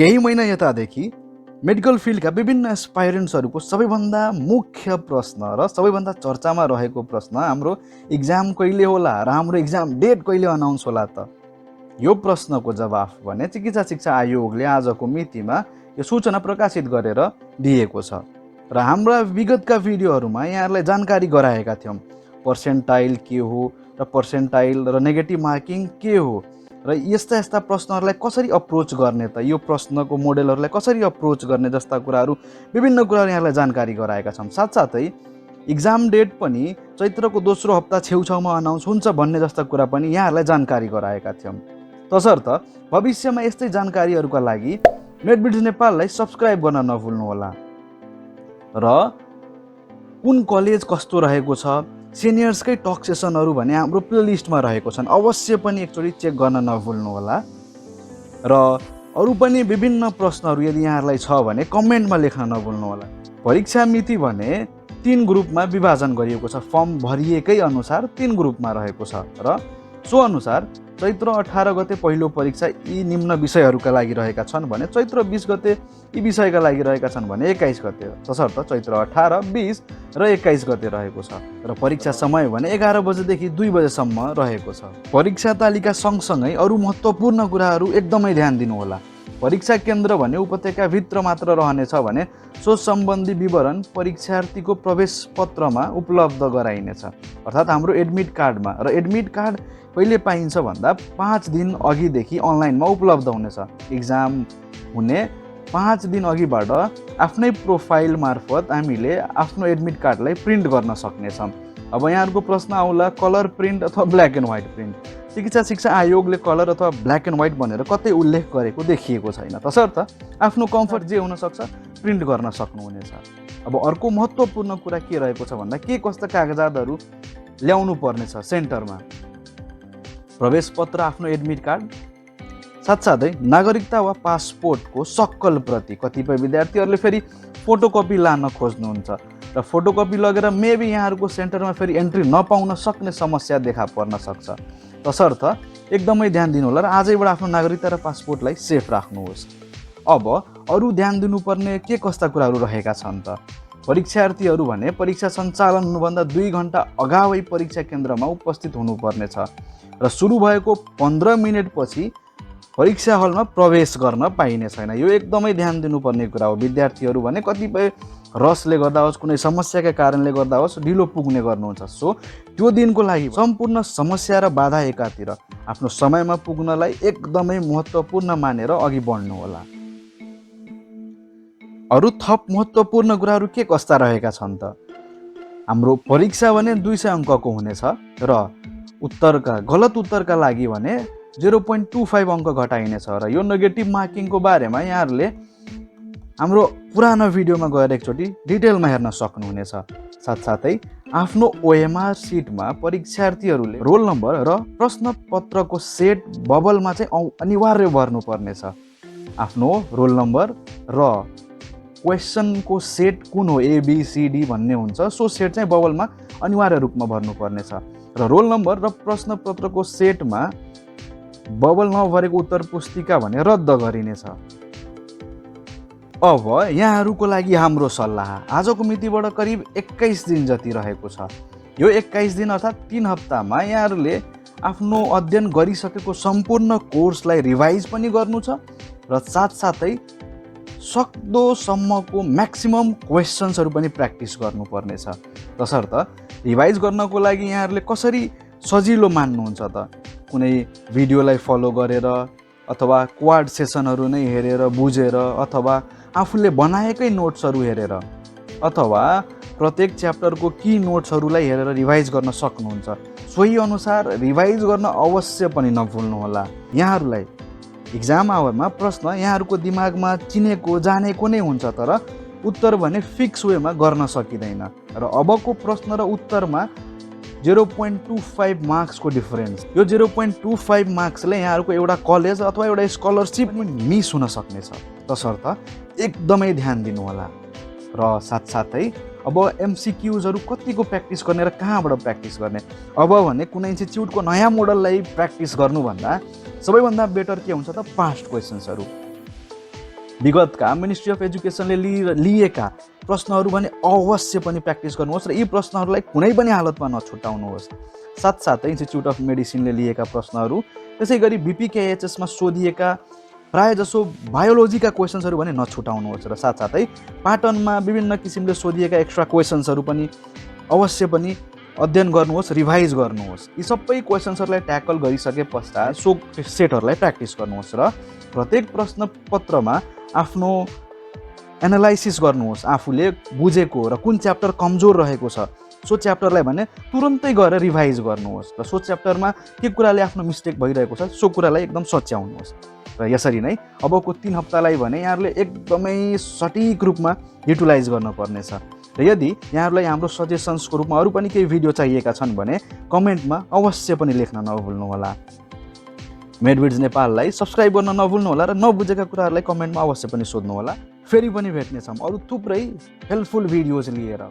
केही महिना यतादेखि मेडिकल फिल्डका विभिन्न एस्पाइरेन्ट्सहरूको सबैभन्दा मुख्य प्रश्न र सबैभन्दा चर्चामा रहेको प्रश्न हाम्रो इक्जाम कहिले होला र हाम्रो इक्जाम डेट कहिले अनाउन्स होला त? यो प्रश्नको जवाफ भने चिकित्सा शिक्षा आयोगले आजको मितिमा यो सूचना प्रकाशित गरेर दिएको छ र हाम्रा विगतका भिडियोहरूमा यहाँहरूलाई जानकारी गराएका थियौँ पर्सेन्टाइल के हो र पर्सेन्टाइल र नेगेटिभ मार्किङ के हो र यस्ता यस्ता प्रश्नहरूलाई कसरी अप्रोच गर्ने त, यो प्रश्नको मोडेलहरूलाई कसरी अप्रोच गर्ने जस्ता कुराहरू विभिन्न कुराहरू यहाँलाई जानकारी गराएका छौँ। साथसाथै इक्जाम डेट पनि चैत्रको दोस्रो हप्ता छेउछाउमा अनाउन्स हुन्छ भन्ने जस्ता कुरा पनि यहाँहरूलाई जानकारी गराएका थियौँ। तसर्थ भविष्यमा यस्तै जानकारीहरूका लागि मेडभिड्स नेपाललाई सब्सक्राइब गर्न नभुल्नुहोला र कुन कलेज कस्तो रहेको छ, सिनियर्सकै टक सेसनहरू भने हाम्रो प्लेलिस्टमा रहेको छन्, अवश्य पनि एकचोटि चेक गर्न नभुल्नुहोला र अरू पनि विभिन्न प्रश्नहरू यदि यहाँहरूलाई छ भने कमेन्टमा लेख्न नभुल्नुहोला। परीक्षा मिति भने 3 ग्रुपमा विभाजन गरिएको छ, फर्म भरिएकै अनुसार 3 ग्रुपमा रहेको छ र सो अनुसार चैत्र 18 गते पहिलो परीक्षा यी निम्न विषयहरूका लागि रहेका छन् भने चैत्र 20 गते यी विषयका लागि रहेका छन् भने 21 गते, तसर्थ चैत्र 18, 20 र 21 गते रहेको छ र परीक्षा समय भने 11 बजेदेखि 2 बजेसम्म रहेको छ। परीक्षा तालिका सँगसँगै अरू महत्त्वपूर्ण कुराहरू एकदमै ध्यान दिनुहोला। परीक्षा केन्द्र भने उपत्यकाभित्र मात्र रहनेछ भने सो सम्बन्धी विवरण परीक्षार्थीको प्रवेश पत्रमा उपलब्ध गराइनेछ, अर्थात् हाम्रो एडमिट कार्डमा। र एडमिट कार्ड कहिले पाइन्छ भन्दा 5 दिन अघिदेखि अनलाइनमा उपलब्ध हुनेछ। इक्जाम हुने 5 दिन अघिबाट आफ्नै प्रोफाइल मार्फत हामीले आफ्नो एडमिट कार्डलाई प्रिन्ट गर्न सक्नेछौँ। अब यहाँहरूको प्रश्न आउला कलर प्रिन्ट अथवा ब्ल्याक एन्ड व्हाइट प्रिन्ट। चिकित्सा शिक्षा आयोगले कलर अथवा ब्ल्याक एन्ड व्हाइट भनेर कतै उल्लेख गरेको देखिएको छैन, तसर्थ आफ्नो कम्फर्ट जे हुनसक्छ प्रिन्ट गर्न सक्नुहुनेछ। अब अर्को महत्त्वपूर्ण कुरा के रहेको छ भन्दा के कस्ता कागजातहरू ल्याउनु पर्नेछ सेन्टरमा? प्रवेश पत्र, आफ्नो एडमिट कार्ड, साथसाथै नागरिकता वा पासपोर्टको सक्कल प्रति। कतिपय विद्यार्थीहरूले फेरि फोटोकपी लान खोज्नुहुन्छ र फोटोकपी लगेर मेबी यहाँहरूको सेन्टरमा फेरि एन्ट्री नपाउन सक्ने समस्या देखा पर्न सक्छ, तसर्थ एकदमै ध्यान दिनुहोला र आजैबाट आफ्नो नागरिकता र पासपोर्टलाई सेफ राख्नुहोस्। अब अरू ध्यान दिनुपर्ने के कस्ता कुराहरू रहेका छन् त? परीक्षार्थीहरू भने परीक्षा सञ्चालन हुनुभन्दा 2 घन्टा अगावै परीक्षा केन्द्रमा उपस्थित हुनुपर्नेछ र सुरु भएको 15 मिनटपछि परीक्षा हलमा प्रवेश गर्न पाइने छैन। यो एकदमै ध्यान दिनुपर्ने कुरा हो। विद्यार्थीहरू भने कतिपय रसले गर्दा होस्, कुनै समस्याका कारणले गर्दा होस् ढिलो पुग्ने गर्नुहुन्छ, सो त्यो दिनको लागि सम्पूर्ण समस्या र बाधा एकातिर आफ्नो समयमा पुग्नलाई एकदमै महत्त्वपूर्ण मानेर अघि बढ्नुहोला। अरू थप महत्त्वपूर्ण कुराहरू के कस्ता रहेका छन् त? हाम्रो परीक्षा भने 200 अङ्कको हुनेछ र गलत उत्तरका लागि भने 0.25 अङ्क घटाइनेछ र यो नेगेटिभ मार्किङको बारेमा यहाँहरूले हाम्रो पुरानो भिडियोमा गएर एकचोटि डिटेलमा हेर्न सक्नुहुनेछ। साथसाथै आफ्नो ओएमआर सिटमा परीक्षार्थीहरूले रोल नम्बर र प्रश्न पत्रको सेट बबलमा चाहिँ अनिवार्य भर्नुपर्नेछ। आफ्नो रोल नम्बर र क्वेसनको सेट कुन हो, ABCD भन्ने हुन्छ, सो सेट चाहिँ बबलमा अनिवार्य रूपमा भर्नुपर्नेछ र रोल नम्बर र प्रश्न पत्रको सेटमा बबल नभरेको उत्तर पुस्तिका भने रद्द गरिनेछ। अब यहाँहरूको लागि हाम्रो सल्लाह आजको मितिबाट करिब 21 दिन जति रहेको छ। यो 21 दिन अर्थात् 3 हप्तामा यहाँहरूले आफ्नो अध्ययन गरिसकेको सम्पूर्ण कोर्सलाई रिभाइज पनि गर्नु छ र साथसाथै सक्दोसम्मको म्याक्सिमम क्वेसन्सहरू पनि प्र्याक्टिस गर्नुपर्नेछ। तसर्थ रिभाइज गर्नको लागि यहाँहरूले कसरी सजिलो मान्नुहुन्छ त? कुनै भिडियोलाई फलो गरेर अथवा क्वाड सेसनहरू नै हेरेर बुझेर अथवा आफूले बनाएकै नोट्सहरू हेरेर अथवा प्रत्येक च्याप्टरको की नोट्सहरूलाई हेरेर रिभाइज गर्न सक्नुहुन्छ। सोही अनुसार रिभाइज गर्न अवश्य पनि नभुल्नुहोला। यहाँहरूलाई इक्जाम आवरमा प्रश्न यहाँहरूको दिमागमा चिनेको जानेको नै हुन्छ, तर उत्तर भने फिक्स वेमा गर्न सकिँदैन र अबको प्रश्न र उत्तरमा 0.25 मार्क्सको डिफरेन्स, यो 0.25 मार्क्सले यहाँहरूको एउटा कलेज अथवा एउटा स्कलरसिप मिस हुन सक्नेछ, तसर्थ एकदमै ध्यान दिनुहोला। र साथसाथै अब MCQजहरू कतिको प्र्याक्टिस गर्ने र कहाँबाट प्र्याक्टिस गर्ने? अब भने कुनै इन्स्टिट्युटको नयाँ मोडललाई प्र्याक्टिस गर्नुभन्दा सबैभन्दा बेटर के हुन्छ त पास्ट क्वेसन्सहरू। विगतका मिनिस्ट्री अफ एजुकेसनले लिएका प्रश्नहरू भने अवश्य पनि प्र्याक्टिस गर्नुहोस् र यी प्रश्नहरूलाई कुनै पनि हालतमा नछुटाउनुहोस्। साथसाथै इन्स्टिच्युट अफ मेडिसिनले लिएका प्रश्नहरू, त्यसै गरी बीपीकेएचएसमा सोधिएका प्रायःजसो बायोलोजीका क्वेसन्सहरू भने नछुटाउनुहोस् र साथसाथै पाटनमा विभिन्न किसिमले सोधिएका एक्स्ट्रा क्वेसन्सहरू पनि अवश्य पनि अध्ययन गर्नुहोस्, रिभाइज गर्नुहोस्। यी सबै क्वेसन्सहरूलाई ट्याकल गरिसके पश्चात सो सेटहरूलाई प्र्याक्टिस गर्नुहोस् र प्रत्येक प्रश्नपत्रमा आफ्नो एनालाइसिस गर्नुहोस्, आफूले बुझेको र कुन च्याप्टर कमजोर रहेको छ सो च्याप्टरलाई भने तुरन्तै गएर रिभाइज गर्नुहोस् र सो च्याप्टरमा के कुराले आफ्नो मिस्टेक भइरहेको छ सो कुरालाई एकदम सच्याउनुहोस्। र यसरी नै अबको 3 हप्तालाई भने यहाँहरूले एकदमै सटिक रूपमा युटिलाइज गर्नुपर्नेछ। र यदि यहाँहरूलाई हाम्रो सजेसन्सको रूपमा अरू पनि केही भिडियो चाहिएका छन् भने कमेन्टमा अवश्य पनि लेख्न नभुल्नुहोला। मेडभिड्स नेपाललाई सब्स्क्राइब गर्न नभुल्नुहोला र नबुझेका कुराहरूलाई कमेन्टमा अवश्य पनि सोध्नुहोला। फेरि पनि भेट्नेछौँ अरू थुप्रै हेल्पफुल भिडियोज लिएर।